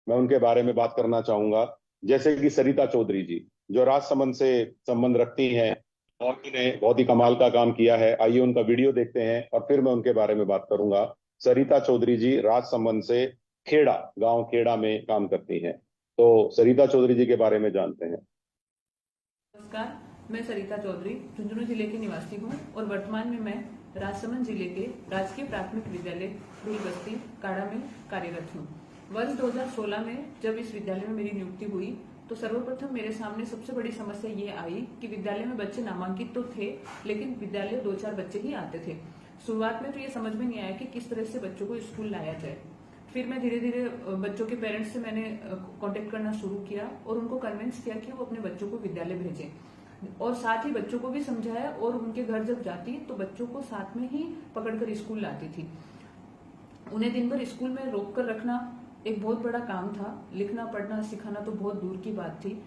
मैं उनके बारे में बात करना चाहूंगा। जैसे कि सरिता चौधरी जी, जो राजसमंद से संबंध रखती हैं और उन्होंने बहुत ही कमाल का काम किया है। आइए उनका वीडियो देखते हैं और फिर मैं उनके बारे में बात करूंगा। सरिता चौधरी जी राजसमंद से खेड़ा, गांव खेड़ा में काम करती हैं। तो सरिता चौधरी जी के बारे में जानते हैं। नमस्कार। मैं सरिता चौधरी झुंझुनू जिले की निवासी हूँ और वर्तमान में मैं राजसमंद जिले के राजकीय प्राथमिक विद्यालय फूल बस्ती काड़ा में कार्यरत हूँ। वर्ष 2016 में जब इस विद्यालय में मेरी नियुक्ति हुई तो सर्वप्रथम मेरे सामने सबसे बड़ी समस्या ये आई कि विद्यालय में बच्चे नामांकित तो थे, लेकिन विद्यालय 2-4 बच्चे ही आते थे। शुरुआत में तो ये समझ में नहीं आया कि किस तरह से बच्चों को स्कूल लाया जाए। फिर मैं धीरे धीरे बच्चों के पेरेंट्स से मैंने कांटेक्ट करना शुरू किया और उनको कन्विंस किया कि वो अपने बच्चों को विद्यालय भेजें, और साथ ही बच्चों को भी समझाया, और उनके घर जब जाती तो बच्चों को साथ में ही पकड़कर स्कूल लाती थी। उन्हें दिन भर स्कूल में रोक कर रखना एक बहुत बड़ा काम था। लिखना पढ़ना सिखाना तो बहुत दूर की बात थी।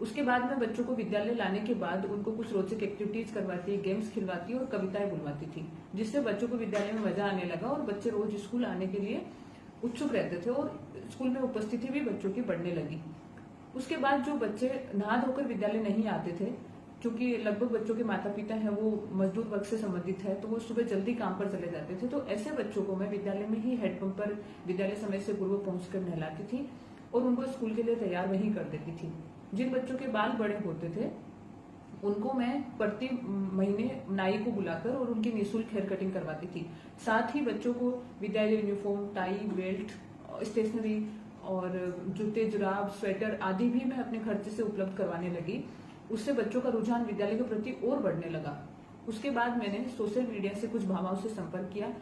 उसके बाद मैं बच्चों को विद्यालय लाने के बाद उनको कुछ रोचक एक्टिविटीज करवाती, गेम्स खिलवाती और कविताएं बुलवाती थी, जिससे बच्चों को विद्यालय में मजा आने लगा और बच्चे रोज स्कूल आने के लिए उत्सुक रहते थे और स्कूल में उपस्थिति भी बच्चों की बढ़ने लगी। उसके बाद जो बच्चे नहा धोकर विद्यालय नहीं आते थे, क्योंकि लगभग बच्चों के माता पिता हैं वो मजदूर वर्ग से संबंधित है, तो वो सुबह जल्दी काम पर चले जाते थे, तो ऐसे बच्चों को मैं विद्यालय में ही हैंडपंप पर विद्यालय समय से पूर्व पहुंचकर नहलाती थी और उनको स्कूल के लिए तैयार वहीं कर देती थी। जिन बच्चों के बाल बड़े होते थे उनको मैं प्रति महीने नाई को बुलाकर और उनकी निःशुल्क हेयर कटिंग करवाती थी। साथ ही बच्चों को विद्यालय यूनिफॉर्म, टाई, बेल्ट, स्टेशनरी और जूते, जुराब, स्वेटर आदि भी मैं अपने खर्चे से उपलब्ध करवाने लगी। उससे बच्चों का रुझान विद्यालय के प्रति और बढ़ने लगा। उसके बाद मैंने सोशल मीडिया से कुछ भामाओं से संपर्क किया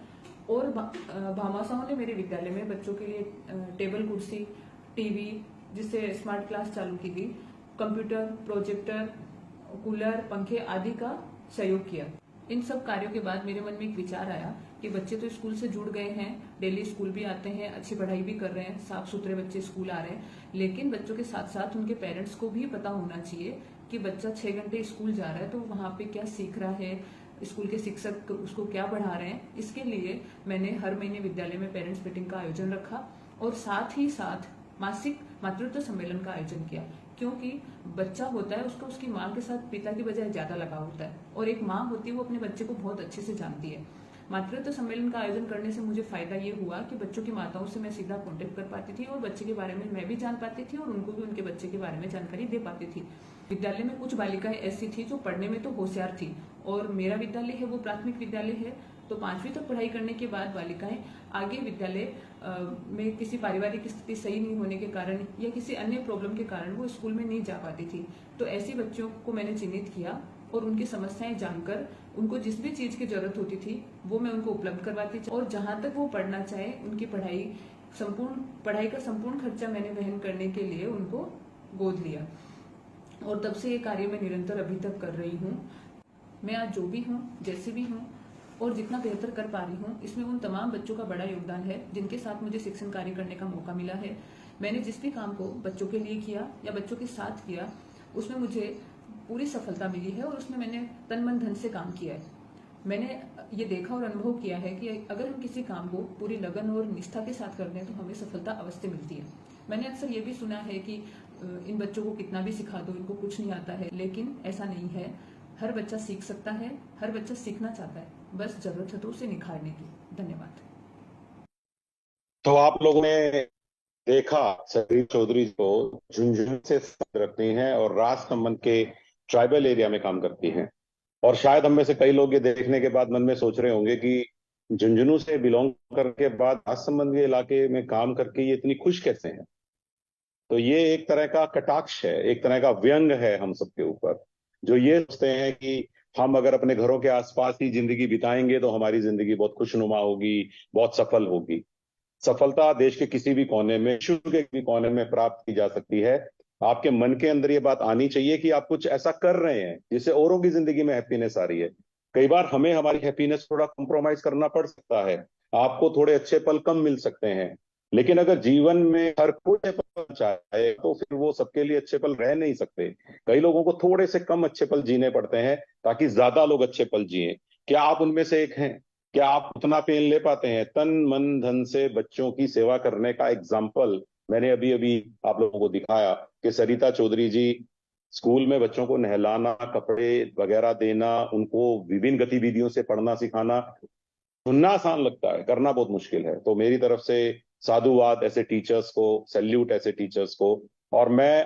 और भामाशाओं ने मेरे विद्यालय में बच्चों के लिए टेबल कुर्सी, टीवी, जिससे स्मार्ट क्लास चालू की गई, कंप्यूटर, प्रोजेक्टर, कूलर, पंखे आदि का सहयोग किया। इन सब कार्यों के बाद मेरे मन में एक विचार आया कि बच्चे तो स्कूल से जुड़ गए हैं, डेली स्कूल भी आते हैं, अच्छी पढ़ाई भी कर रहे हैं, साफ सुथरे बच्चे स्कूल आ रहे हैं, लेकिन बच्चों के साथ साथ उनके पेरेंट्स को भी पता होना चाहिए कि बच्चा 6 घंटे स्कूल जा रहा है तो वहाँ पे क्या सीख रहा है, स्कूल के शिक्षक उसको क्या पढ़ा रहे हैं। इसके लिए मैंने हर महीने विद्यालय में पेरेंट्स मीटिंग का आयोजन रखा और साथ ही साथ मासिक मातृत्व सम्मेलन का आयोजन किया, क्योंकि बच्चा होता है उसको उसकी माँ के साथ पिता की बजाय ज्यादा लगाव होता है, और एक माँ होती है वो अपने बच्चे को बहुत अच्छे से जानती है। मातृत्व सम्मेलन का आयोजन करने से मुझे फायदा ये हुआ कि बच्चों की माताओं से मैं सीधा कांटेक्ट कर पाती थी और बच्चे के बारे में मैं भी जान पाती थी और उनको भी उनके बच्चे के बारे में जानकारी दे पाती थी। विद्यालय में कुछ बालिकाएं ऐसी थी जो पढ़ने में तो होशियार थी, और मेरा विद्यालय है वो प्राथमिक विद्यालय है, तो 5वीं तक पढ़ाई करने के बाद बालिकाएं आगे विद्यालय में किसी पारिवारिक स्थिति सही नहीं होने के कारण या किसी अन्य प्रॉब्लम के कारण वो स्कूल में नहीं जा पाती थी। तो ऐसी बच्चियों को मैंने चिन्हित किया और उनकी समस्याएं जानकर उनको जिस भी चीज की जरूरत होती थी वो मैं उनको उपलब्ध करवाती थी, और जहां तक वो पढ़ना चाहे उनकी पढ़ाई का संपूर्ण खर्चा मैंने वहन करने के लिए उनको गोद लिया, और तब से ये कार्य मैं निरंतर अभी तक कर रही हूँ। मैं आज जो भी हूँ, जैसी भी हूँ और जितना बेहतर कर पा रही हूँ, इसमें उन तमाम बच्चों का बड़ा योगदान है जिनके साथ मुझे शिक्षण कार्य करने का मौका मिला है। मैंने जिस भी काम को बच्चों के लिए किया या बच्चों के साथ किया उसमें मुझे पूरी सफलता मिली है, और उसमें मैंने तन मन धन से काम किया है। मैंने ये देखा और अनुभव किया है कि अगर हम किसी काम को पूरी लगन और निष्ठा के साथ करते हैं तो हमें सफलता अवश्य मिलती है। मैंने अक्सर ये भी सुना है कि इन बच्चों को कितना भी सिखा दो इनको कुछ नहीं आता है, लेकिन ऐसा नहीं है। हर बच्चा सीख सकता है, हर बच्चा सीखना चाहता है, बस जरूरत है तो उसे निखारने की। धन्यवाद। तो आप लोगों ने देखा सरिता चौधरी को झुंझुनू से संबंध रखती हैं और राजसमंद के ट्राइबल एरिया में काम करती हैं। और शायद हम में से कई लोग ये देखने के बाद मन में सोच रहे होंगे कि झुंझुनू से बिलोंग करके बाद राजसमंद के इलाके में काम करके ये इतनी खुश कैसे हैं। तो ये एक तरह का कटाक्ष है, एक तरह का व्यंग है हम सबके ऊपर, जो ये सोचते हैं कि हम अगर अपने घरों के आसपास ही जिंदगी बिताएंगे तो हमारी जिंदगी बहुत खुशनुमा होगी, बहुत सफल होगी। सफलता देश के किसी भी कोने में, विश्व के किसी भी कोने में प्राप्त की जा सकती है। आपके मन के अंदर ये बात आनी चाहिए कि आप कुछ ऐसा कर रहे हैं जिससे औरों की जिंदगी में हैप्पीनेस आ रही है। कई बार हमें हमारी हैप्पीनेस थोड़ा कॉम्प्रोमाइज करना पड़ सकता है, आपको थोड़े अच्छे पल कम मिल सकते हैं, लेकिन अगर जीवन में हर कोई अच्छे पल चाहे तो फिर वो सबके लिए अच्छे पल रह नहीं सकते। कई लोगों को थोड़े से कम अच्छे पल जीने पड़ते हैं ताकि ज्यादा लोग अच्छे पल जिए। क्या आप उनमें से एक हैं? क्या आप उतना पेन ले पाते हैं तन मन धन से बच्चों की सेवा करने का एग्जाम्पल मैंने अभी अभी आप लोगों को दिखाया कि सरिता चौधरी जी स्कूल में बच्चों को नहलाना, कपड़े वगैरह देना, उनको विभिन्न गतिविधियों से पढ़ना सिखाना सुनना आसान लगता है, करना बहुत मुश्किल है। तो मेरी तरफ से साधुवाद ऐसे टीचर्स को, सैल्यूट ऐसे टीचर्स को। और मैं